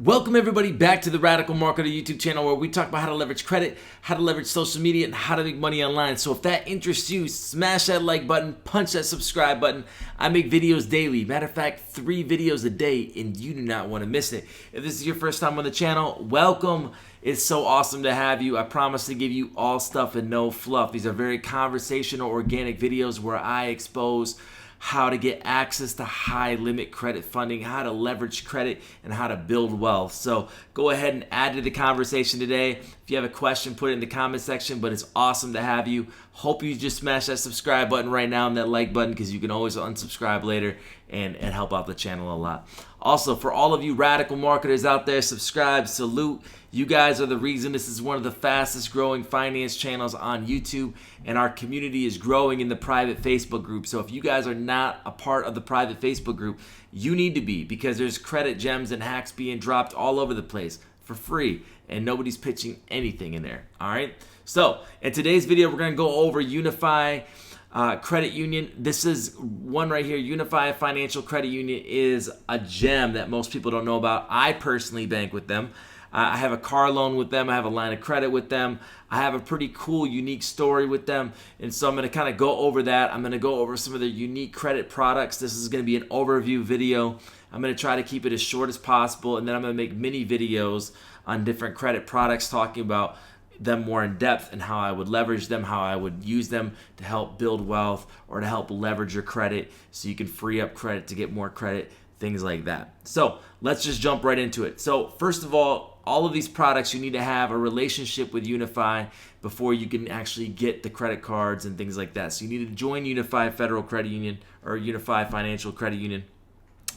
Welcome everybody back to the Radical Marketer YouTube channel, where we talk about how to leverage credit, how to leverage social media, and how to make money online. So if that interests you, smash that like button, punch that subscribe button. I make videos daily. Matter of fact, 3 videos a day, and you do not want to miss it. If this is your first time on the channel, welcome. It's so awesome to have you. I promise to give you all stuff and no fluff. These are very conversational, organic videos where I expose how to get access to high limit credit funding, how to leverage credit, and how to build wealth. So go ahead and add to the conversation today. If you have a question, put it in the comment section, but it's awesome to have you. Hope you just smash that subscribe button right now and that like button, because you can always unsubscribe later and help out the channel a lot. Also, for all of you radical marketers out there, subscribe, salute. You guys are the reason this is one of the fastest growing finance channels on YouTube, and our community is growing in the private Facebook group. So if you guys are not a part of the private Facebook group, you need to be, because there's credit gems and hacks being dropped all over the place for free, and nobody's pitching anything in there. All right. So in today's video, we're going to go over Unify Credit Union. This is one right here. Unify Financial Credit Union is a gem that most people don't know about. I personally bank with them. I have a car loan with them. I have a line of credit with them. I have a pretty cool, unique story with them. And so I'm going to kind of go over that. I'm going to go over some of their unique credit products. This is going to be an overview video. I'm going to try to keep it as short as possible. And then I'm going to make mini videos on different credit products, talking about them more in depth and how I would leverage them, how I would use them to help build wealth or to help leverage your credit so you can free up credit to get more credit, things like that. So let's just jump right into it. So first of all of these products, you need to have a relationship with Unify before you can actually get the credit cards and things like that. So you need to join Unify Federal Credit Union or Unify Financial Credit Union.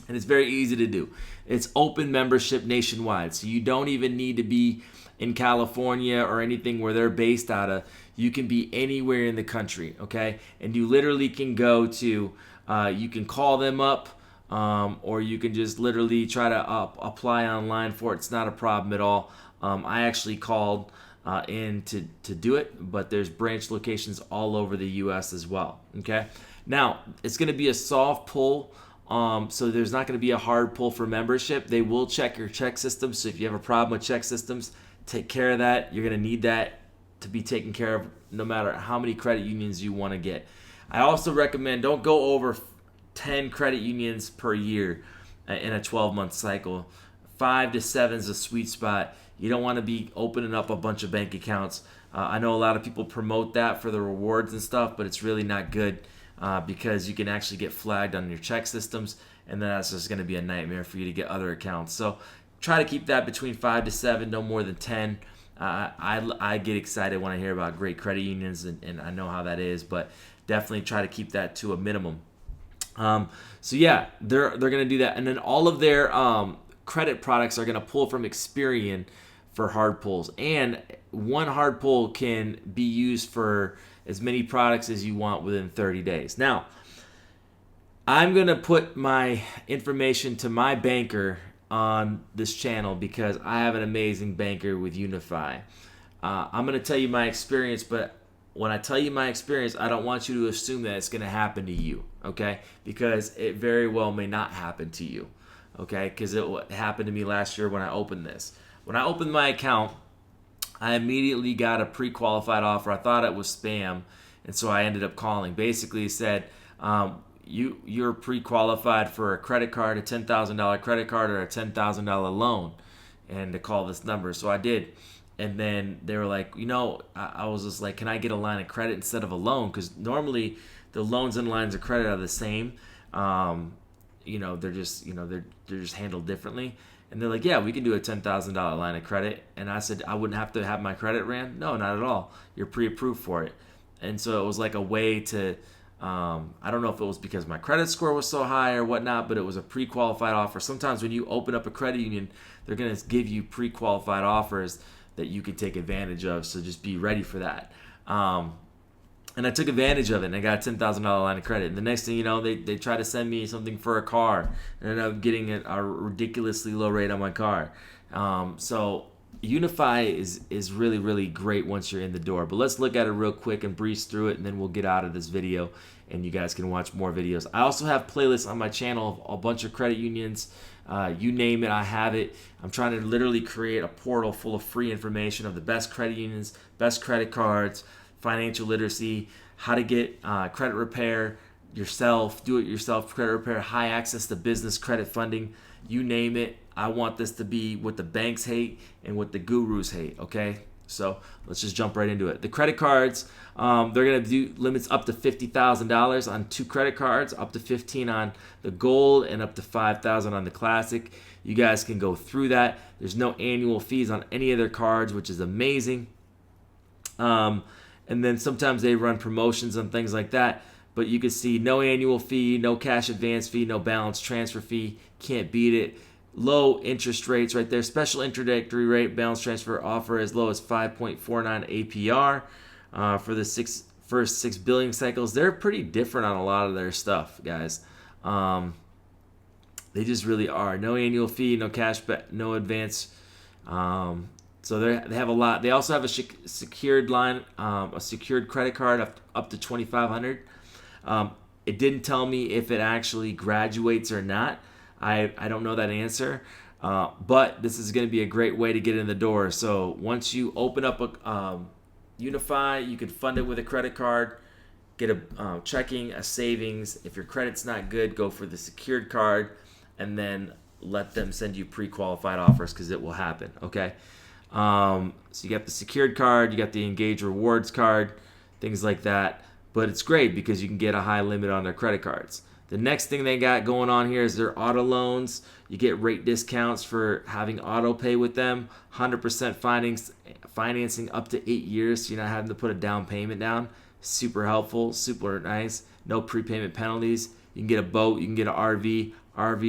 And it's very easy to do. It's open membership nationwide. So you don't even need to be in California or anything where they're based out of. You can be anywhere in the country, okay? And you literally can go to, you can call them up, or you can just literally try to apply online for it. It's not a problem at all. I actually called in to do it, but there's branch locations all over the U.S. as well, okay? Now, it's going to be a soft pull. So there's not going to be a hard pull for membership. They will check your check system. So if you have a problem with check systems, take care of that. You're going to need that to be taken care of no matter how many credit unions you want to get. I also recommend don't go over 10 credit unions per year in a 12-month cycle. 5 to 7 is a sweet spot. You don't want to be opening up a bunch of bank accounts. I know a lot of people promote that for the rewards and stuff, but it's really not good. Because you can actually get flagged on your check systems, and then that's just going to be a nightmare for you to get other accounts. So try to keep that between 5 to 7, no more than 10. I get excited when I hear about great credit unions, and I know how that is, but definitely try to keep that to a minimum. So yeah, they're going to do that, and then all of their credit products are going to pull from Experian for hard pulls, and one hard pull can be used for as many products as you want within 30 days. Now, I'm going to put my information to my banker on this channel because I have an amazing banker with Unify. I'm going to tell you my experience, but when I tell you my experience, I don't want you to assume that it's going to happen to you, okay? Because it very well may not happen to you, okay? Because it happened to me last year when I opened this. When I opened my account, I immediately got a pre-qualified offer. I thought it was spam, and so I ended up calling. Basically, it said, you're pre-qualified for a credit card, a $10,000 credit card, or a $10,000 loan, and to call this number. So I did. And then they were like, I was just like, can I get a line of credit instead of a loan? Because normally the loans and lines of credit are the same. They're just, they're just handled differently. And they're like, yeah, we can do a $10,000 line of credit. And I said, I wouldn't have to have my credit ran? No, not at all. You're pre-approved for it. And so it was like a way to, I don't know if it was because my credit score was so high or whatnot, but it was a pre-qualified offer. Sometimes when you open up a credit union, they're going to give you pre-qualified offers that you can take advantage of. So just be ready for that. And I took advantage of it, and I got a $10,000 line of credit. And the next thing you know, they try to send me something for a car, and I ended up getting a ridiculously low rate on my car. So Unify is really, really great once you're in the door. But let's look at it real quick and breeze through it, and then we'll get out of this video, and you guys can watch more videos. I also have playlists on my channel of a bunch of credit unions You name it, I have it. I'm trying to literally create a portal full of free information of the best credit unions, best credit cards, financial literacy, how to get credit repair yourself, do it yourself credit repair, high access to business credit funding. You name it. I want this to be what the banks hate and what the gurus hate, okay? So let's just jump right into it. The credit cards, they're going to do limits up to $50,000 on 2 credit cards, up to $15,000 on the Gold, and up to $5,000 on the Classic. You guys can go through that. There's no annual fees on any of their cards, which is amazing. And then sometimes they run promotions and things like that. But you can see no annual fee, no cash advance fee, no balance transfer fee. Can't beat it. Low interest rates right there. Special introductory rate balance transfer offer as low as 5.49 APR for the first 6 billing cycles. They're pretty different on a lot of their stuff, guys. They just really are. No annual fee, no cash, no advance. So they have a lot. They also have a secured line, a secured credit card up to $2,500. It didn't tell me if it actually graduates or not. I don't know that answer, but this is going to be a great way to get in the door. So once you open up a Unify, you can fund it with a credit card, get a checking, a savings. If your credit's not good, go for the secured card, and then let them send you pre-qualified offers because it will happen, okay? So you got the secured card, you got the Engage Rewards card, things like that. But it's great because you can get a high limit on their credit cards. The next thing they got going on here is their auto loans. You get rate discounts for having auto pay with them. 100% financing up to 8 years, so you're not having to put a down payment down. Super helpful, super nice. No prepayment penalties. You can get a boat, you can get an RV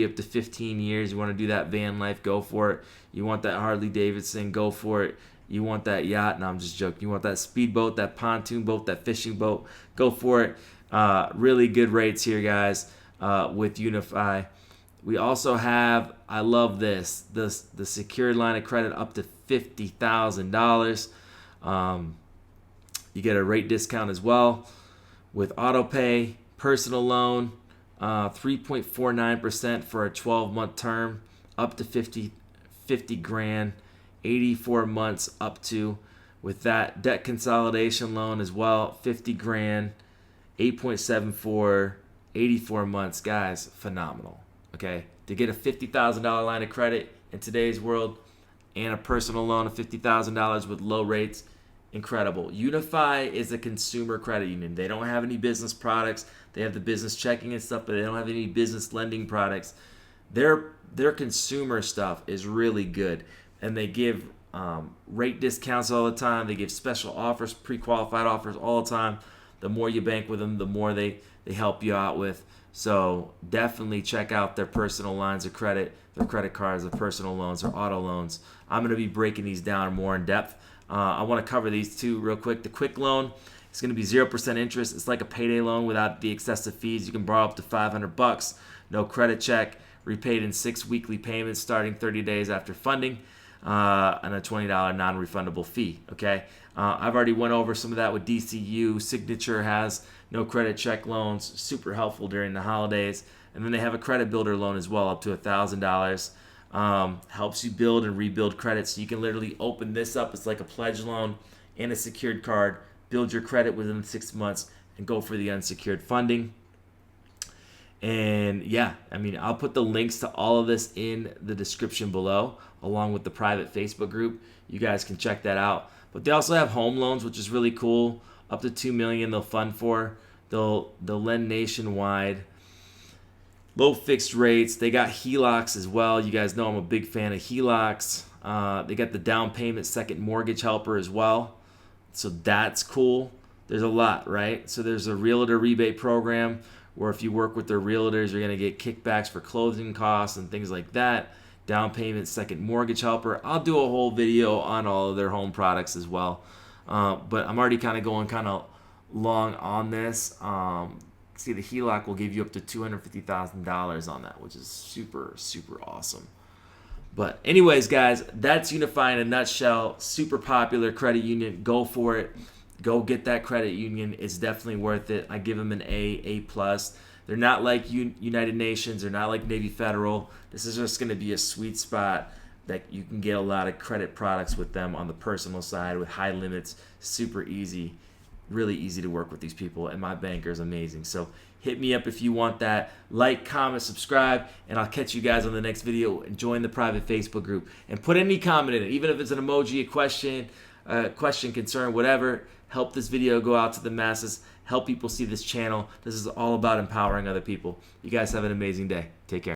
up to 15 years. You want to do that van life, go for it. You want that Harley Davidson, go for it. You want that yacht? No, I'm just joking. You want that speedboat, that pontoon boat, that fishing boat? Go for it. Really good rates here, guys, with Unify. We also have, I love this, the secured line of credit up to $50,000. You get a rate discount as well with auto pay, personal loan, 3.49% for a 12-month term, up to 50 grand. 84 months up to, with that debt consolidation loan as well, 50 grand, 8.74, 84 months. Guys, phenomenal. Okay, to get a $50,000 line of credit in today's world and a personal loan of $50,000 with low rates, incredible. Unify is a consumer credit union. They don't have any business products. They have the business checking and stuff, but they don't have any business lending products. Their consumer stuff is really good. And they give rate discounts all the time. They give special offers, pre-qualified offers all the time. The more you bank with them, the more they help you out with. So definitely check out their personal lines of credit, their credit cards, their personal loans, their auto loans. I'm going to be breaking these down more in depth. I want to cover these two real quick. The quick loan is going to be 0% interest. It's like a payday loan without the excessive fees. You can borrow up to $500. No credit check. Repaid in 6 weekly payments starting 30 days after funding. And a $20 non-refundable fee, okay? I've already went over some of that with DCU. Signature has no credit check loans, super helpful during the holidays. And then they have a credit builder loan as well, up to $1,000. Helps you build and rebuild credit. So you can literally open this up. It's like a pledge loan and a secured card. Build your credit within 6 months and go for the unsecured funding. And yeah, I mean, I'll put the links to all of this in the description below, along with the private Facebook group. You guys can check that out. But they also have home loans, which is really cool. Up to $2 million they'll fund for. They'll lend nationwide. Low fixed rates. They got HELOCs as well. You guys know I'm a big fan of HELOCs. They got the down payment second mortgage helper as well. So that's cool. There's a lot, right? So there's a realtor rebate program where if you work with their realtors, you're going to get kickbacks for closing costs and things like that. Down payment, second mortgage helper. I'll do a whole video on all of their home products as well. But I'm already kind of going long on this. See, the HELOC will give you up to $250,000 on that, which is super, super awesome. But anyways, guys, that's Unify in a nutshell. Super popular credit union. Go for it. Go get that credit union. It's definitely worth it. I give them an A+. They're not like United Nations. They're not like Navy Federal. This is just going to be a sweet spot that you can get a lot of credit products with them on the personal side with high limits, super easy, really easy to work with these people, and my banker is amazing. So hit me up if you want that. Like, comment, subscribe, and I'll catch you guys on the next video. And join the private Facebook group and put any comment in it, even if it's an emoji, a question, concern, whatever. Help this video go out to the masses. Help people see this channel. This is all about empowering other people. You guys have an amazing day. Take care.